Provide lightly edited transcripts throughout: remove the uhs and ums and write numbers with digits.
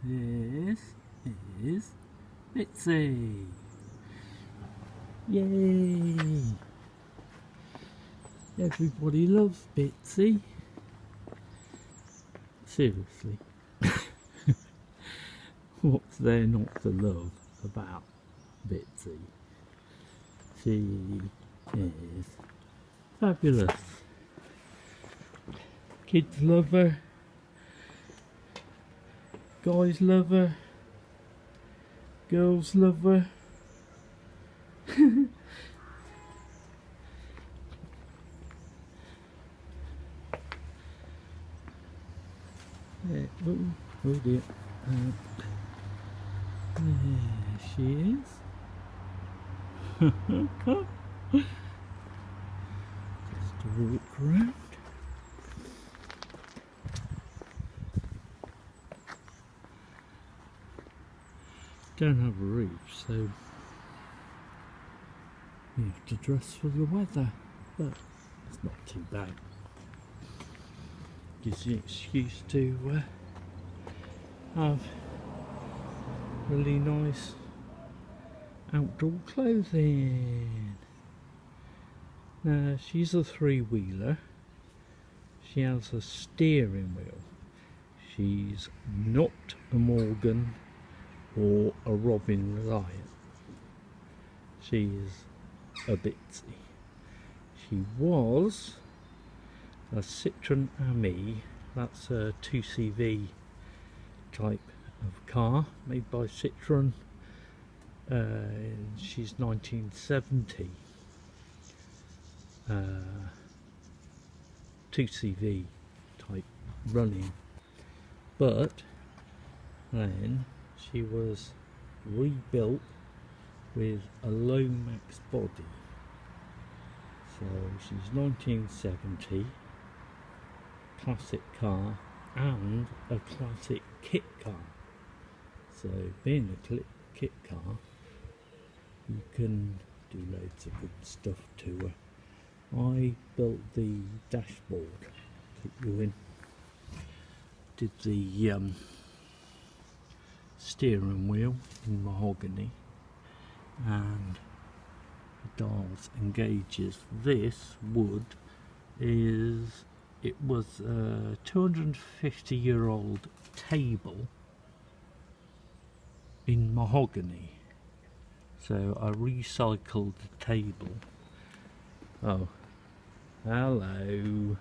This is Bitsy. Yay! Everybody loves Bitsy. Seriously. What's there not to love about Bitsy? She is fabulous. Kids love her. Guys love her. Girls love her. Oh dear. There she is. Just a walk around. Don't have a roof, so you have to dress for the weather, but it's not too bad. Gives you an excuse to have really nice outdoor clothing. Now she's a three-wheeler. She has a steering wheel. She's not a Morgan or a Robin Reliant. She is a Bitsy. She was a Citroen Ami. That's a 2CV type of car made by Citroen. She's 1970. 2CV type running, but then she was rebuilt with a low max body. So she's 1970, classic car and a classic kit car. So being a kit car, you can do loads of good stuff to her. I built the dashboard, keep going, did the steering wheel in mahogany and the dials and gauges. This wood is, it was a 250-year-old table in mahogany, so I recycled the table. Oh, hello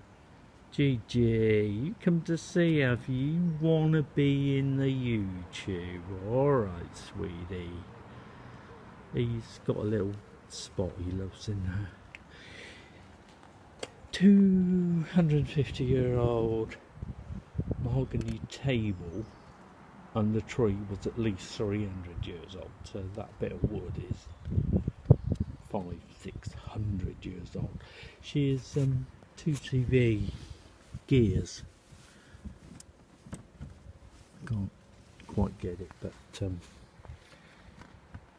Gigi, you come to see, have you? Wanna be in the YouTube? Alright, sweetie. He's got a little spot he loves in there. 250-year-old mahogany table, and the tree was at least 300 years old, so that bit of wood is 500-600 years old. She is 2CV gears. Can't quite get it, but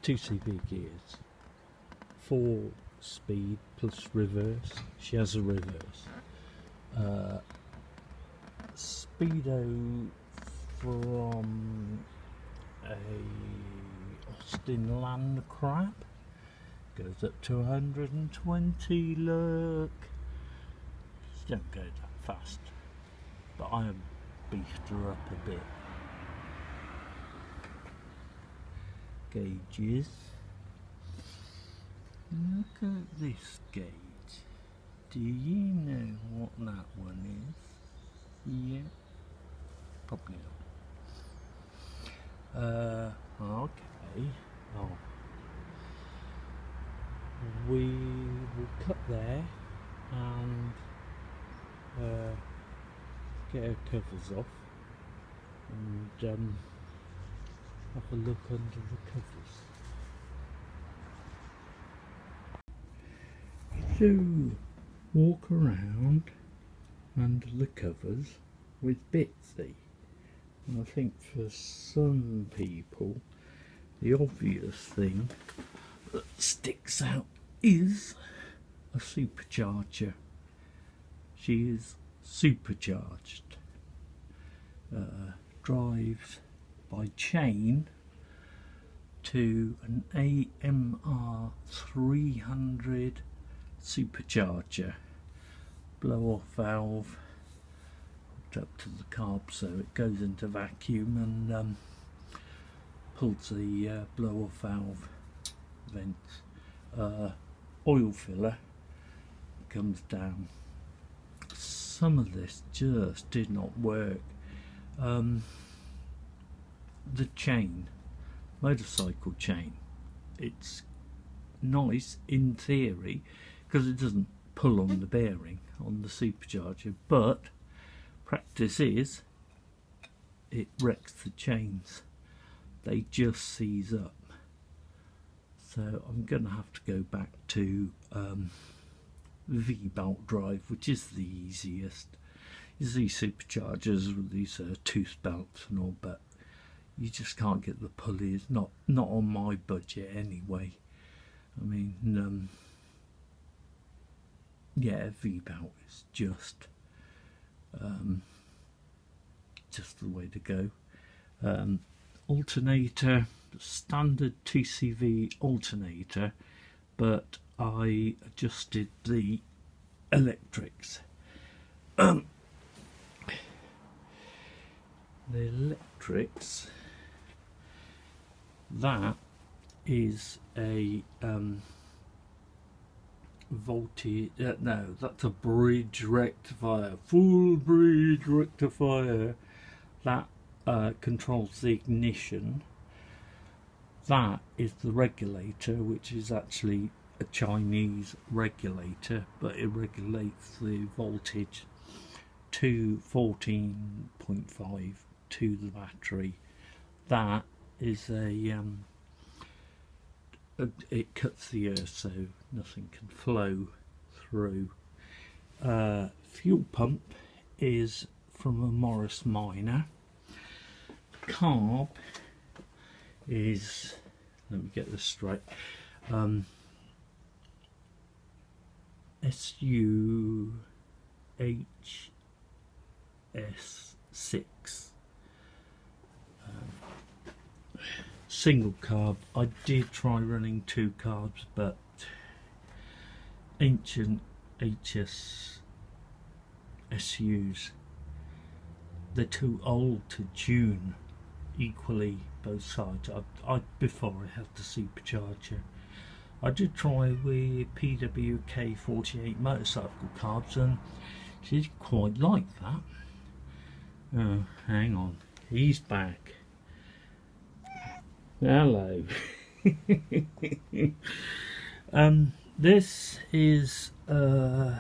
2CV gears, 4 speed plus reverse. She has a reverse. Speedo from a Austin Land Crab, goes up to 120. Look, she don't go that fast, but I have beefed her up a bit. Gauges. Look at this gauge. Do you know what that one is? Yeah, probably not. Okay. Oh, we will cut there and get our covers off and have a look under the covers. So, walk around under the covers with Bitsy. And I think for some people the obvious thing that sticks out is a supercharger. She is supercharged. Drives by chain to an AMR 300 supercharger. Blow off valve hooked up to the carb so it goes into vacuum and pulls the blow off valve vents. Oil filler comes down. Some of this just did not work. The chain, motorcycle chain, it's nice in theory because it doesn't pull on the bearing on the supercharger, but practice is it wrecks the chains. They just seize up. So I'm going to have to go back to V-belt drive, which is the easiest. You see superchargers with these tooth belts and all, but you just can't get the pulleys, not on my budget anyway. I mean, yeah, V-belt is just the way to go. Alternator, standard 2CV alternator, but I adjusted the electrics. The electrics, that is a voltage, no, that's a bridge rectifier, full bridge rectifier that controls the ignition. That is the regulator, which is actually a Chinese regulator, but it regulates the voltage to 14.5 to the battery. That is it cuts the earth so nothing can flow through. Fuel pump is from a Morris Minor. Carb is, let me get this straight, SUHS6 single carb. I did try running two carbs, but ancient HS SUs, they're too old to tune equally both sides. Before I had the supercharger, I did try with PWK 48 motorcycle carbs and she didn't quite like that. Oh, hang on, he's back. Hello. This is MOSFETs.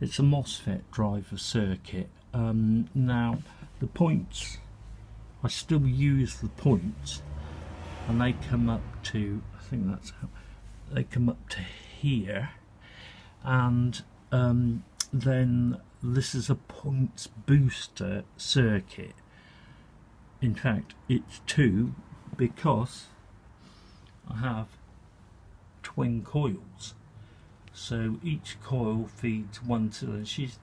It's a MOSFET driver circuit. Now the points, I still use the points, and they come up to, I think that's how they come up to here, and then this is a points booster circuit. In fact, it's two, because I have twin coils, so each coil feeds one cylinder. She's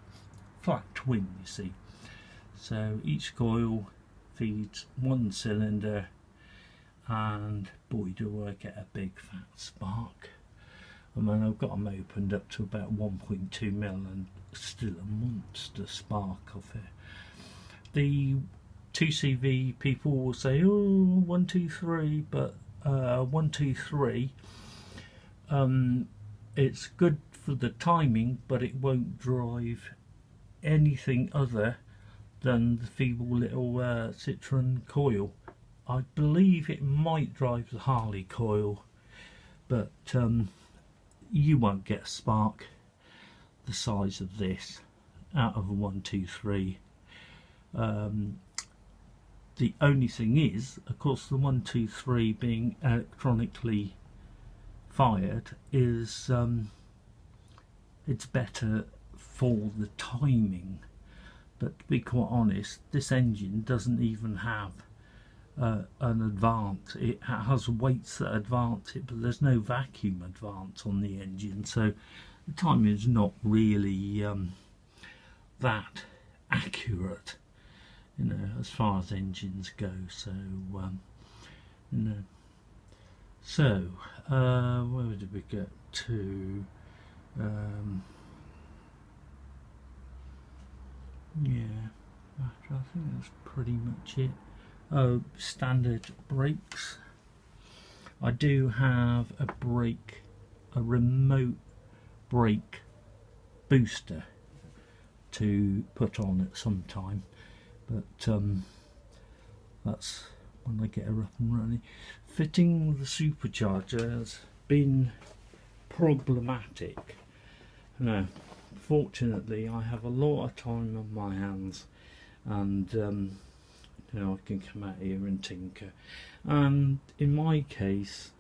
flat twin, you see, so each coil feeds one cylinder, and boy do I get a big fat spark. I mean, I've got them opened up to about 1.2 mil and still a monster spark off it. The 2CV people will say, oh, 123, but 123, it's good for the timing, but it won't drive anything other than the feeble little Citroen coil. I believe it might drive the Harley coil, but you won't get a spark the size of this out of a 123. The only thing is, of course, the 123 being electronically fired is it's better for the timing, but to be quite honest, this engine doesn't even have an advance. It has weights that advance it, but there's no vacuum advance on the engine, so the timing is not really that accurate, you know, as far as engines go. So you know, so where did we get to? Yeah, I think that's pretty much it. Oh, standard brakes. I do have a remote brake booster to put on at some time, but that's when I get her up and running. Fitting the supercharger has been problematic. No, fortunately I have a lot of time on my hands, and you know, I can come out here and tinker. And in my case,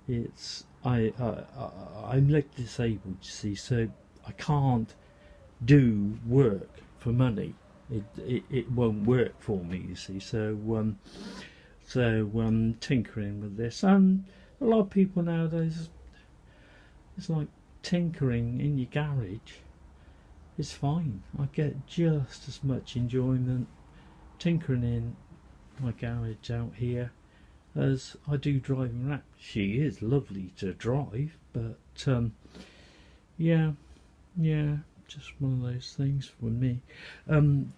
it's I'm leg disabled, you see, so I can't do work for money. It won't work for me, you see. So tinkering with this, and a lot of people nowadays, it's like tinkering in your garage is fine. I get just as much enjoyment tinkering in my garage out here as I do driving around. She is lovely to drive, but yeah, just one of those things for me.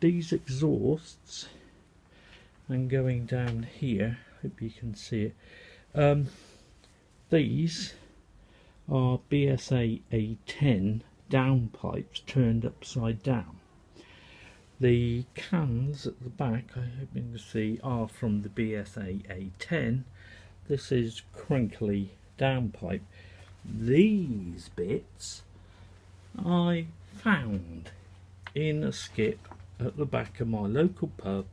These exhausts, and going down here, hope you can see it, these are BSA A10 downpipes turned upside down. The cans at the back, I hope you can see, are from the BSA A10. This is crinkly downpipe. These bits I found in a skip at the back of my local pub,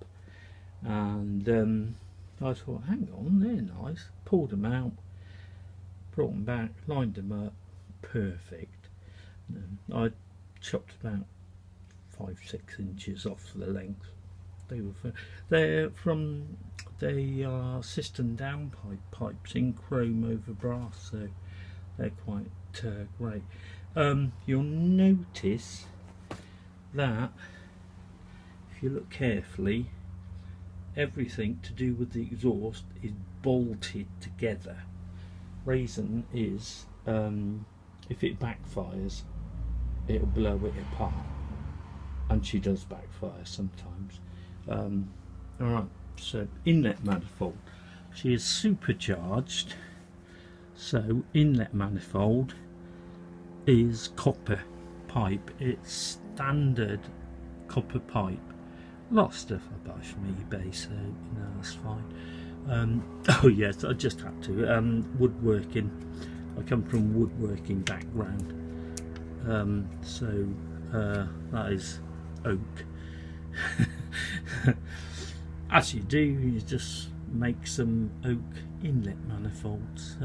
and I thought, hang on, they're nice. Pulled them out, brought them back, lined them up, perfect. I chopped about 5-6 inches off the length. They are cistern downpipe pipes in chrome over brass, so they're quite great. You'll notice that if you look carefully, everything to do with the exhaust is bolted together. Reason is, if it backfires, it'll blow it apart, and she does backfire sometimes. Alright, so inlet manifold. She is supercharged, so inlet manifold is copper pipe. It's standard copper pipe. A lot of stuff I buy from eBay, so you know, that's fine. Oh yes, I just had to. Woodworking. I come from woodworking background, so that is oak. As you do, you just make some oak inlet manifolds,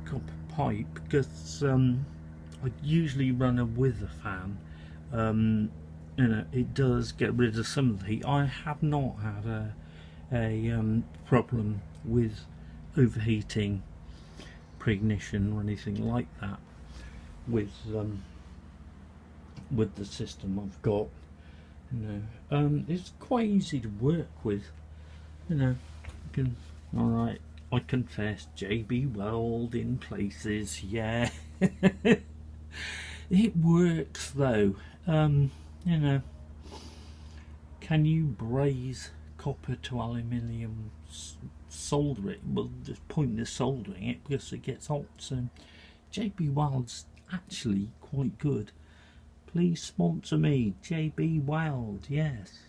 copper pipe, because I usually run a with a fan. You know, it does get rid of some of the heat. I have not had a problem with overheating, pre-ignition or anything like that with the system I've got. You know, it's quite easy to work with. You know, you can, all right, I confess, JB Weld in places, yeah. It works though. You know, can you braze copper to aluminium, solder it? Well, there's pointless soldering it because it gets hot. So JB Weld's actually quite good. Please sponsor me, JB Weld. Yes.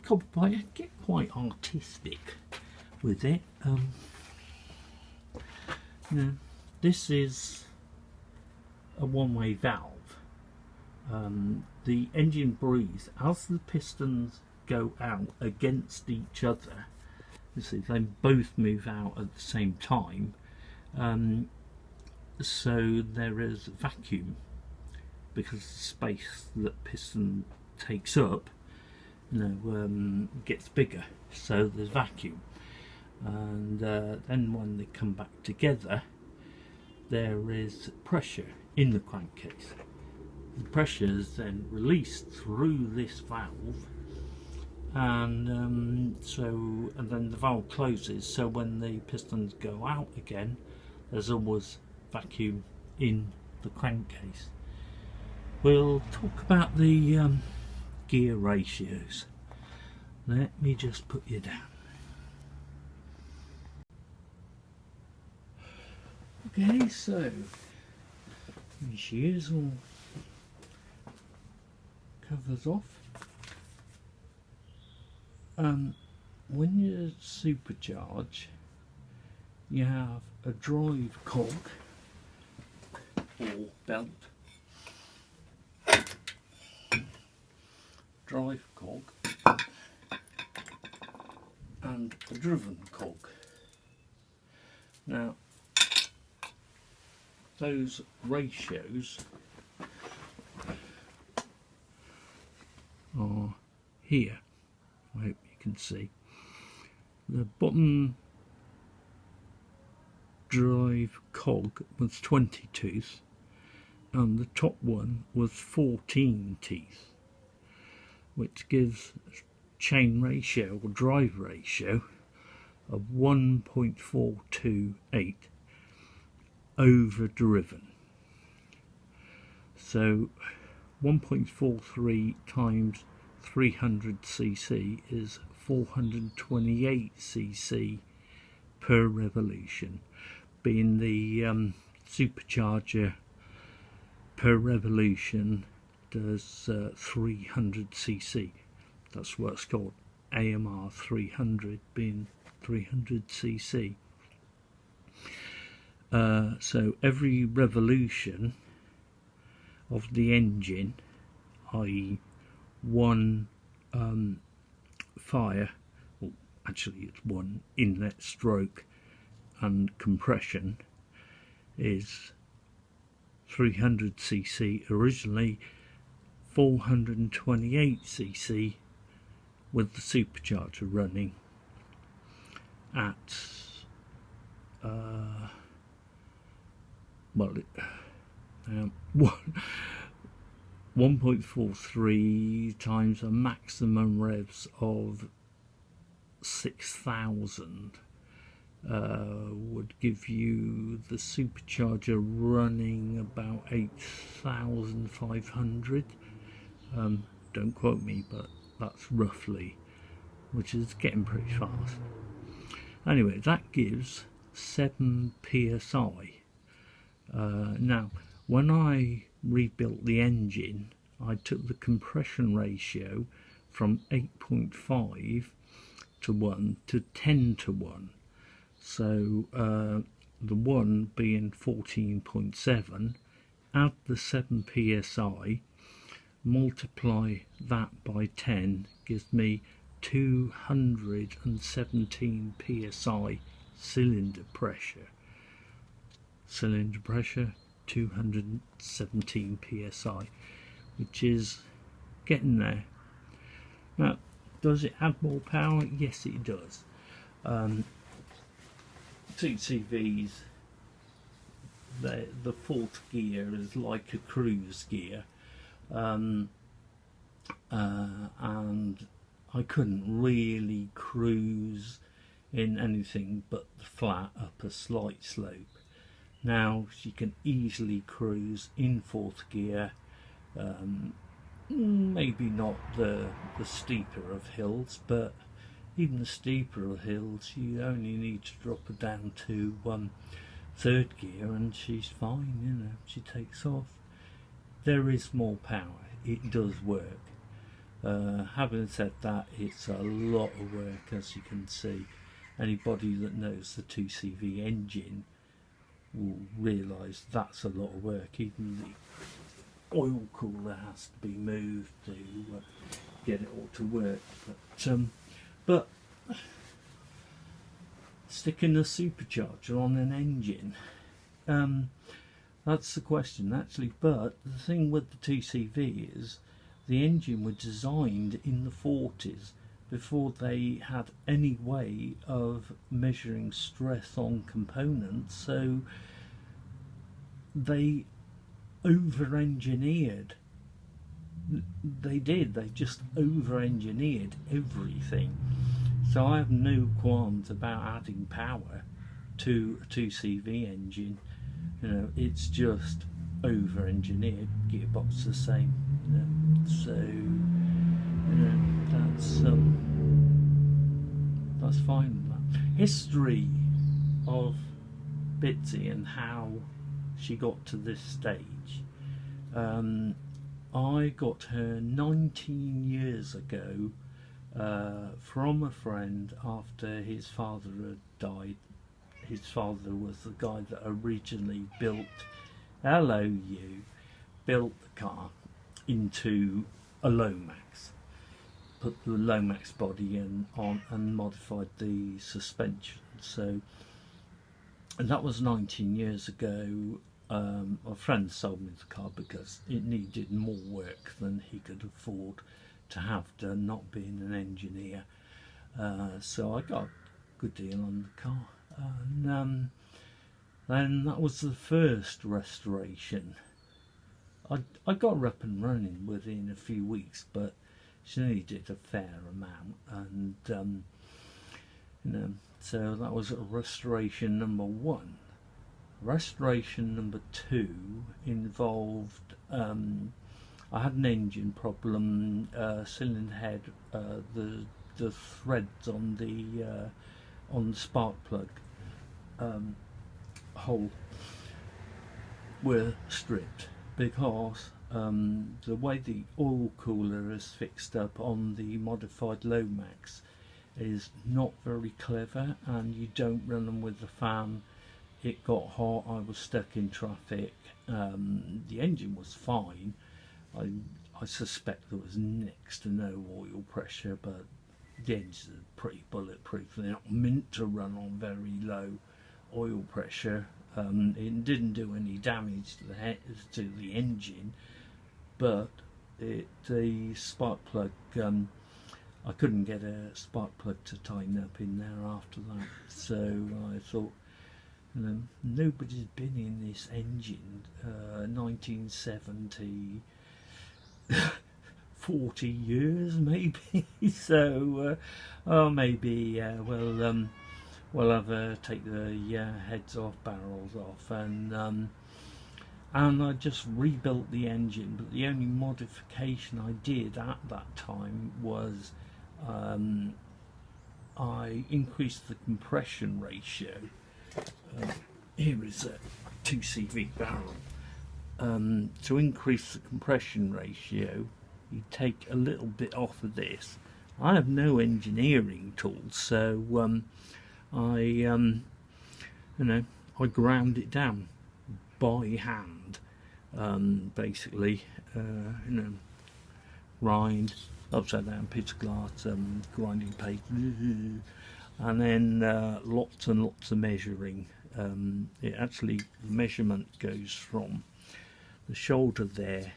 Copper pipe, get quite artistic with it. You know, this is a one-way valve. The engine breathes as the pistons go out against each other. You see, they both move out at the same time, so there is vacuum because the space that piston takes up, you know, gets bigger, so there's vacuum, and then when they come back together, there is pressure in the crankcase. The pressure is then released through this valve, and then the valve closes, so when the pistons go out again, there's always vacuum in the crankcase. We'll talk about the gear ratios. Let me just put you down. Okay, so these gears all covers off. When you supercharge, you have a drive cog or belt, drive cog, and a driven cog. Now, those ratios are here. I hope you can see. The bottom drive cog was 20 teeth and the top one was 14 teeth, which gives a chain ratio or drive ratio of 1.428 over driven. So 1.43 times 300cc is 428cc per revolution, being the supercharger per revolution does 300cc. That's what it's called, AMR 300, being 300cc. So every revolution of the engine, i.e. one fire, well actually it's one inlet stroke and compression, is 300cc, originally 428cc with the supercharger running at 1.43 times a maximum revs of 6,000 would give you the supercharger running about 8,500. Don't quote me, but that's roughly, which is getting pretty fast. Anyway, that gives 7 psi. Now, when I rebuilt the engine, I took the compression ratio from 8.5 to 1 to 10 to 1. So the 1 being 14.7, add the 7 psi, multiply that by 10, gives me 217 psi cylinder pressure. Cylinder pressure 217 psi, which is getting there. Now, does it add more power? Yes, it does. TCVs, the fourth gear is like a cruise gear, and I couldn't really cruise in anything but the flat up a slight slope. Now you can easily cruise in fourth gear, maybe not the steeper of hills, but even the steeper of hills you only need to drop her down to third gear and she's fine, you know, she takes off. There is more power, it does work. Having said that, it's a lot of work, as you can see. Anybody that knows the 2CV engine will realise that's a lot of work. Even the oil cooler has to be moved to get it all to work. But sticking a supercharger on an engine, that's the question actually. But the thing with the 2CV is the engine was designed in the 40s, before they had any way of measuring stress on components, so they over-engineered. They just over-engineered everything. So I have no qualms about adding power to a 2CV engine. You know, it's just over-engineered. Gearbox the same. You know, so you know, that's fine. History of Bitsy and how she got to this stage. I got her 19 years ago from a friend after his father had died. His father was the guy that originally built built the car into a Lomax, put the Lomax body in on and modified the suspension. So, and that was 19 years ago. A friend sold me the car because it needed more work than he could afford to have done, not being an engineer. So I got a good deal on the car. And then that was the first restoration. I got her up and running within a few weeks, but she needed a fair amount, and you know, so that was restoration number one. Restoration number two involved I had an engine problem, cylinder head, the threads on the spark plug hole were stripped because the way the oil cooler is fixed up on the modified Lomax is not very clever, and you don't run them with the fan. It got hot, I was stuck in traffic. The engine was fine. I suspect there was next to no oil pressure, but the engines are pretty bulletproof. They're not meant to run on very low oil pressure. It didn't do any damage to the engine, but the spark plug, I couldn't get a spark plug to tighten up in there after that. So I thought, you know, nobody's been in this engine 1970, 40 years maybe. So maybe we'll have take the heads off, barrels off, and I just rebuilt the engine. But the only modification I did at that time was I increased the compression ratio. Here is a 2CV barrel. To increase the compression ratio, you take a little bit off of this. I have no engineering tools, so I ground it down by hand, basically. Grind upside down piece of glass, grinding paste, and then lots and lots of measuring. The measurement goes from the shoulder there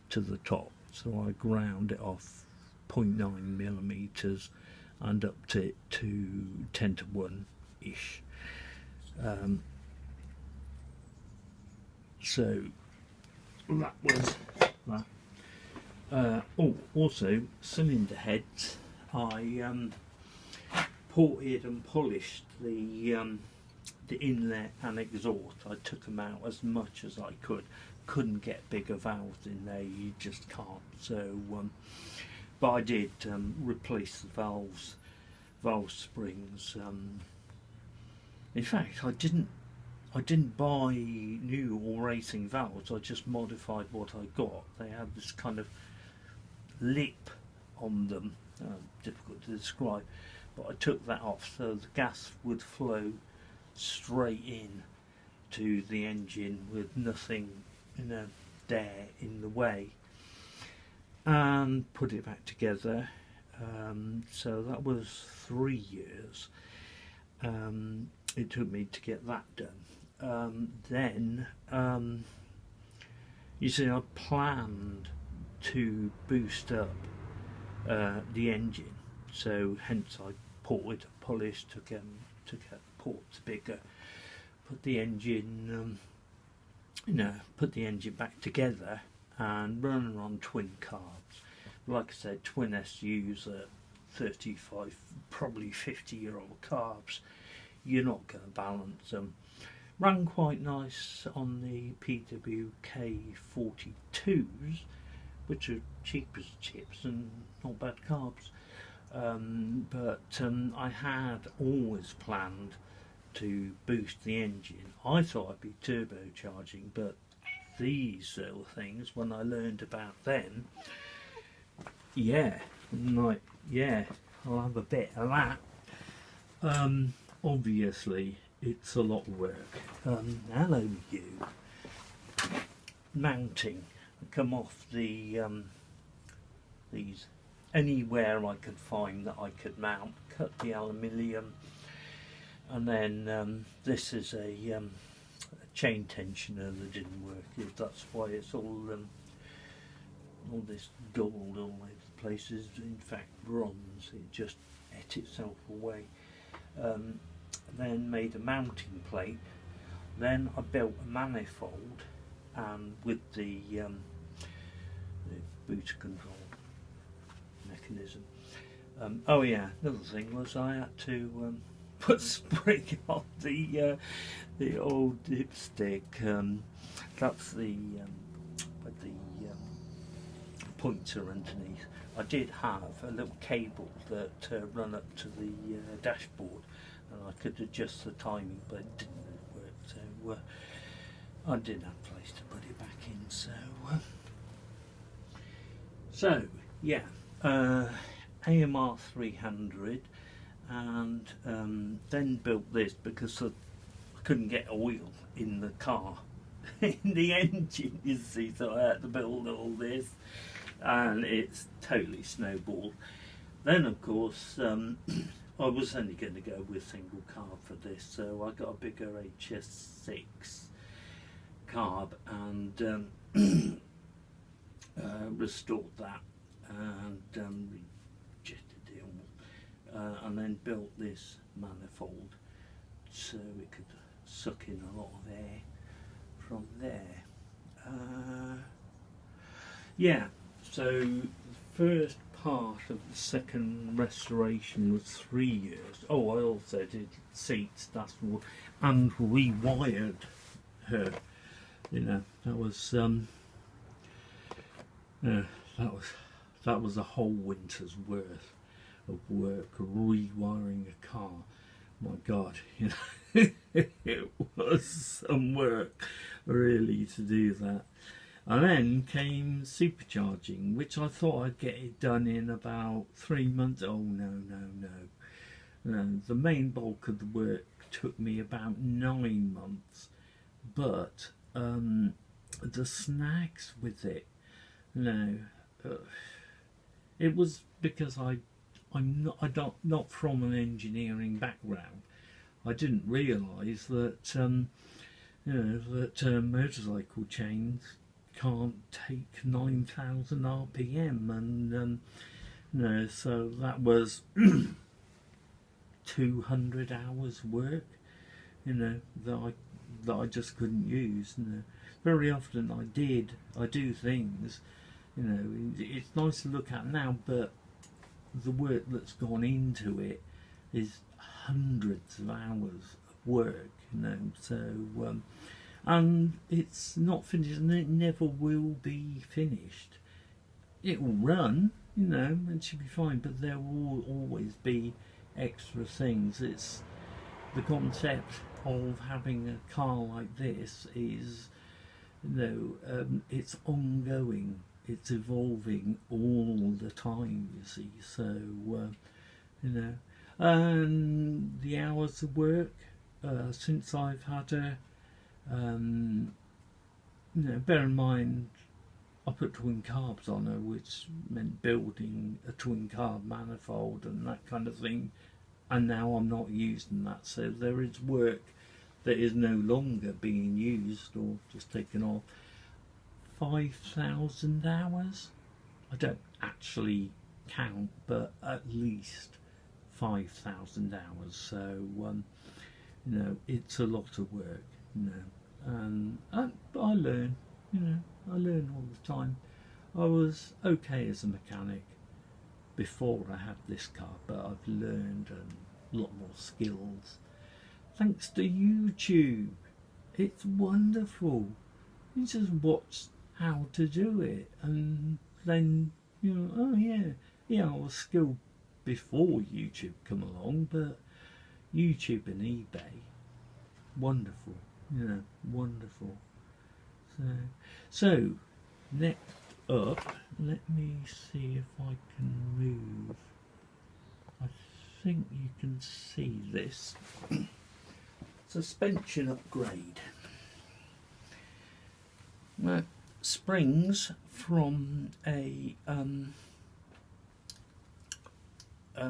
to the top, so I ground it off 0.9 millimeters and up to 10 to 1 ish. So that was that. Also cylinder heads. I ported and polished the inlet and exhaust. I took them out as much as I could. Couldn't get bigger valves in there, you just can't. So but I did replace the valve springs. In fact, I didn't buy new or racing valves. I just modified what I got. They had this kind of lip on them, difficult to describe, but I took that off so the gas would flow straight in to the engine with nothing there in the way, and put it back together. So that was 3 years. It took me to get that done. Then you see, I planned to boost up the engine, so hence I ported, polished, took out ports bigger, put the engine put the engine back together and run on twin carbs. Like I said, twin SUs at 35, probably 50-year-old carbs, you're not going to balance them. Ran quite nice on the PWK 42s, which are cheap as chips and not bad carbs. But I had always planned to boost the engine. I thought I'd be turbocharging, but these little things, when I learned about them, I'll have a bit of that. Obviously, it's a lot of work. Hello, you. Mounting. Come off the these anywhere I could find that I could mount. Cut the aluminium, and then this is a chain tensioner that didn't work. That's why it's all this gold all over the places. In fact, bronze. It just ate itself away. Then made a mounting plate. Then I built a manifold, and with the booster control mechanism. Oh yeah, another thing was I had to put spring on the old dipstick. That's the with the pointer underneath. I did have a little cable that run up to the dashboard, and I could adjust the timing, but it didn't really work. So I didn't have a place to put it back in. So yeah, AMR 300, and then built this because I couldn't get oil in the car, in the engine, you see, so I had to build all this, and it's totally snowballed. Then of course I was only going to go with single carb for this, so I got a bigger HS6 carb and restored that and rejected it all, and then built this manifold so it could suck in a lot of air from there. Yeah, so the first part of the second restoration was 3 years. Oh, I also did seats, and rewired her. That was that was a whole winter's worth of work rewiring a car. My God, it was some work really to do that. And then came supercharging, which I thought I'd get it done in about 3 months. Oh no. The main bulk of the work took me about 9 months, but the snags with it, it was because I'm not from an engineering background. I didn't realise that motorcycle chains can't take 9,000 RPM, and so that was 200 hours work, that I just couldn't use. Very often I do things, it's nice to look at now, but the work that's gone into it is hundreds of hours of work, so and it's not finished, and it never will be finished. It will run, and should be fine, but there will always be extra things. It's the concept of having a car like this is, it's ongoing, it's evolving all the time, you see. So and the hours of work since I've had her, bear in mind I put twin carbs on her, which meant building a twin carb manifold and that kind of thing, and now I'm not using that, so there is work that is no longer being used or just taken off. 5,000 hours? I don't actually count, but at least 5,000 hours, so it's a lot of work, and I learn, you know, I learn all the time. I was okay as a mechanic before I had this car, but I've learned a lot more skills thanks to YouTube. It's wonderful. You just watch how to do it, and then you know, oh yeah, I was skilled before YouTube come along, but YouTube and eBay, wonderful, you know, wonderful. So next up, let me see if I can move. I think you can see this. Suspension upgrade. Springs from a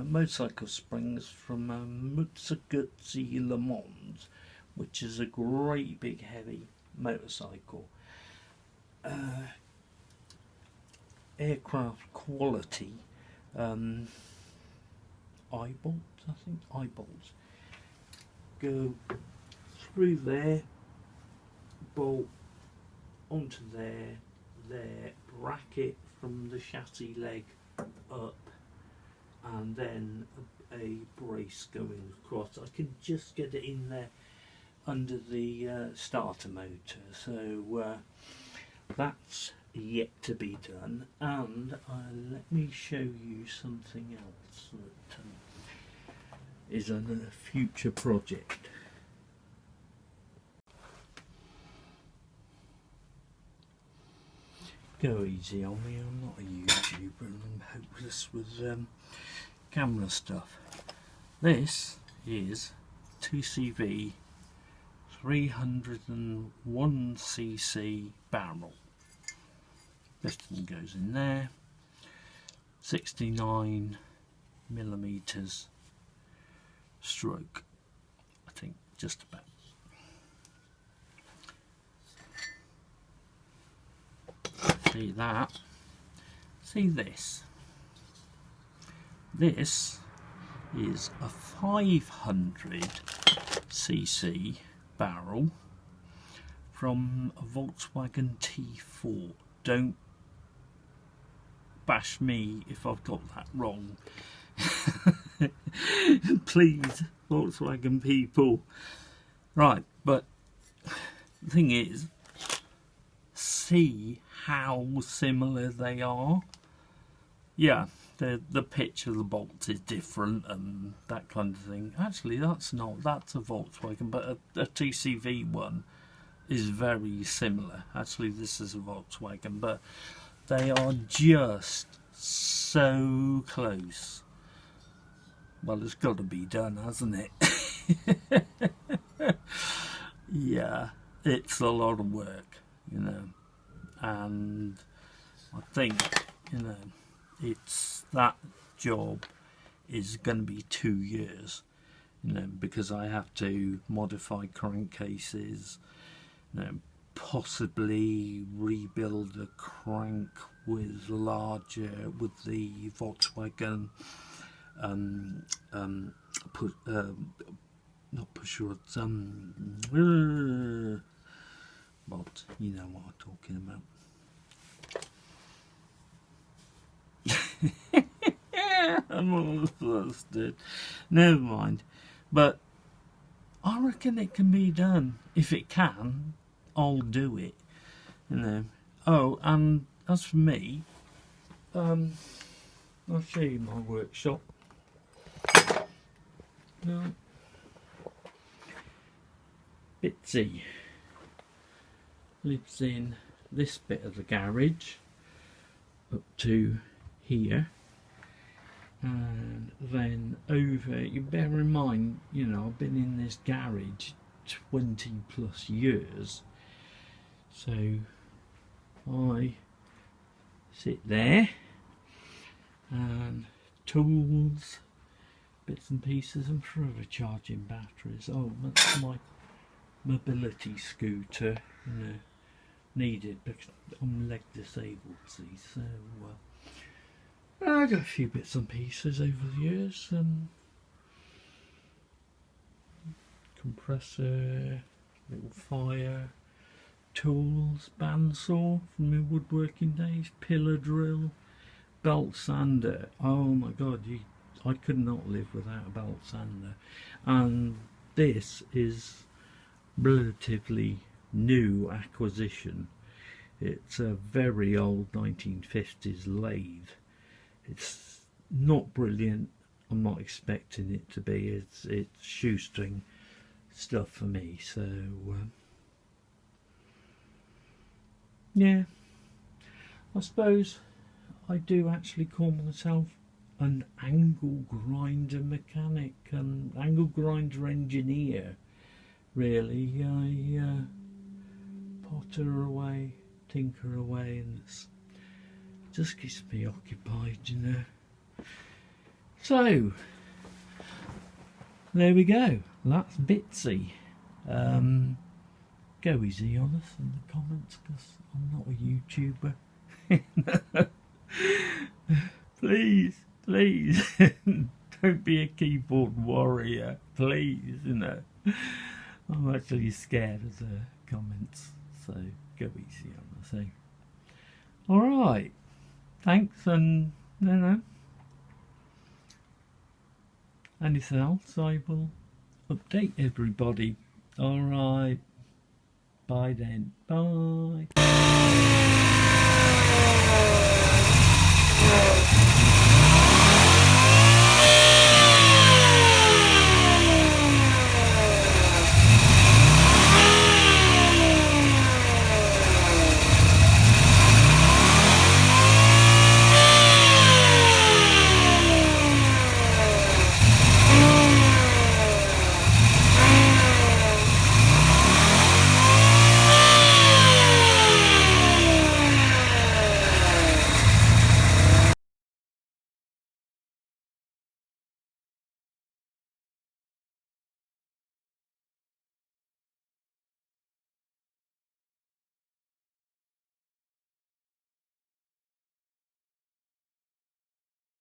motorcycle springs from Bitsy Le Mans, which is a great big heavy motorcycle. Aircraft quality eye bolts, I think, eye bolts go through there, bolt onto there, bracket from the chassis leg up, and then a brace going across. I can just get it in there under the starter motor, so that's yet to be done. And let me show you something else that is on a future project. Go easy on me, I'm not a YouTuber and I'm hopeless with camera stuff. This is 2CV 301cc barrel. Piston goes in there, 69 millimeters stroke, I think, just about. See that? See this? This is a 500cc barrel from a Volkswagen T4. Don't bash me if I've got that wrong. Please, Volkswagen people. Right, but the thing is, see how similar they are. Yeah, the pitch of the bolts is different and that kind of thing. Actually, that's a Volkswagen, but a TCV one is very similar. Actually, this is a Volkswagen, but they are just so close. Well, it's got to be done, hasn't it? Yeah, it's a lot of work, you know, and I think, you know, it's that job is going to be 2 years, you know, because I have to modify crankcases, you know, possibly rebuild a crank with the Volkswagen not push rods, but you know what I'm talking about. I'm all flustered. Never mind. But I reckon it can be done. If it can, I'll do it. You know. Oh, and as for me, I'll show you my workshop. No. Bitsy lives in this bit of the garage up to here, and then over, you bear in mind, you know, I've been in this garage 20 plus years, so I sit there and tools, bits and pieces, and forever charging batteries. Oh, that's my mobility scooter, you know, needed because I'm leg disabled, see, so I got a few bits and pieces over the years, compressor, little fire, tools, bandsaw from my woodworking days, pillar drill, belt sander. Oh my god, I could not live without a belt sander. And this is relatively new acquisition. It's a very old 1950s lathe. It's not brilliant. I'm not expecting it to be. It's shoestring stuff for me. So yeah, I suppose I do actually call myself an angle grinder mechanic, an angle grinder engineer. Really, I potter away, tinker away, and it just keeps me occupied, you know. So there we go. That's Bitsy. Go easy on us in the comments, because I'm not a YouTuber. Please, don't be a keyboard warrior, please, you know. I'm actually scared of the comments, so go easy on us, eh? Alright, thanks, and you know, anything else I will update everybody. Alright, bye then, bye.